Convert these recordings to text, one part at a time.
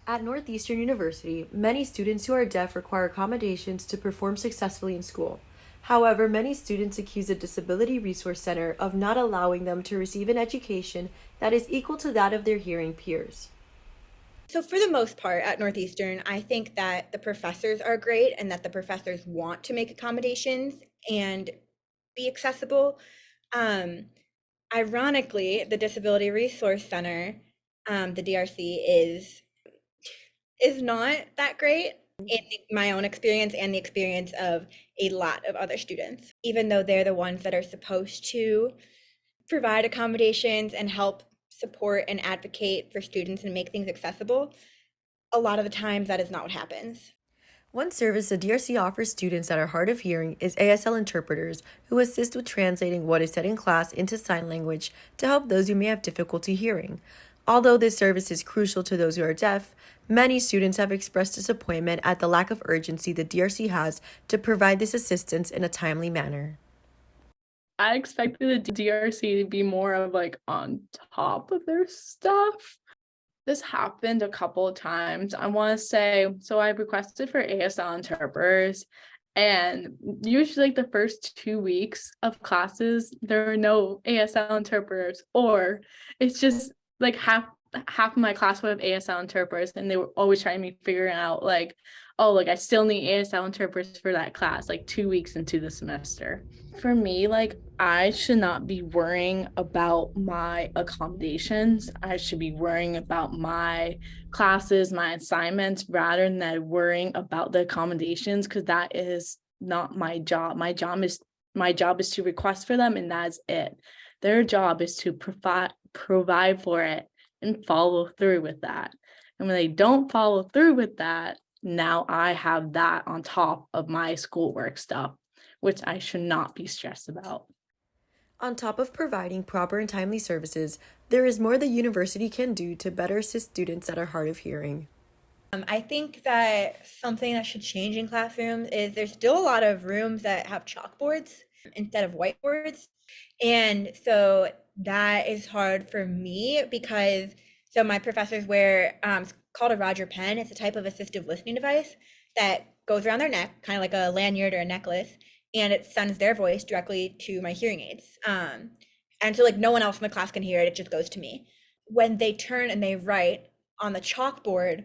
At Northeastern University, many students who are deaf require accommodations to perform successfully in school. However, many students accuse the Disability Resource Center of not allowing them to receive an education that is equal to that of their hearing peers. So for the most part at Northeastern, I think that the professors are great and that the professors want to make accommodations and be accessible. Um, Ironically, the Disability Resource Center, the DRC, is not that great in my own experience and the experience of a lot of other students. Even though they're the ones that are supposed to provide accommodations and help support and advocate for students and make things accessible, a lot of the times that is not what happens. One service the DRC offers students that are hard of hearing is ASL interpreters, who assist with translating what is said in class into sign language to help those who may have difficulty hearing. Although this service is crucial to those who are deaf, many students have expressed disappointment at the lack of urgency the DRC has to provide this assistance in a timely manner. I expected the DRC to be more of like on top of their stuff. This happened a couple of times. I want to say, so I requested for ASL interpreters, and usually like the first 2 weeks of classes, there are no ASL interpreters, or it's just like half of my class would have ASL interpreters, and they were always trying to figure out like, oh, like I still need ASL interpreters for that class, like 2 weeks into the semester. For me, like I should not be worrying about my accommodations. I should be worrying about my classes, my assignments, rather than worrying about the accommodations, because that is not my job. My job is to request for them, and that's it. Their job is to provide for it and follow through with that. And when they don't follow through with that, now I have that on top of my schoolwork stuff, which I should not be stressed about. On top of providing proper and timely services, there is more the university can do to better assist students that are hard of hearing. I think that something that should change in classrooms is there's still a lot of rooms that have chalkboards instead of whiteboards. And so that is hard for me because so my professors wear it's called a Roger pen. It's a type of assistive listening device that goes around their neck, kind of like a lanyard or a necklace, and it sends their voice directly to my hearing aids. And so like no one else in the class can hear it, it just goes to me. When they turn and they write on the chalkboard,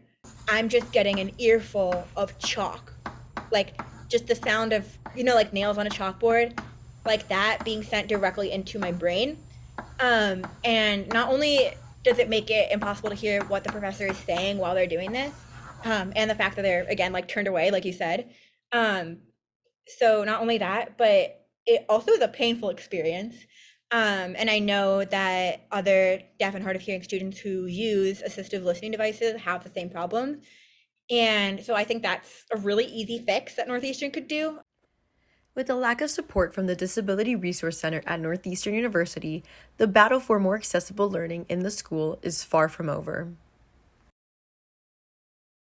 I'm just getting an earful of chalk. Like just the sound of, like nails on a chalkboard, like that being sent directly into my brain. And not only does it make it impossible to hear what the professor is saying while they're doing this, and the fact that they're, again, like turned away, like you said. So not only that, but it also is a painful experience. And I know that other deaf and hard of hearing students who use assistive listening devices have the same problems. And so I think that's a really easy fix that Northeastern could do. With the lack of support from the Disability Resource Center at Northeastern University, the battle for more accessible learning in the school is far from over.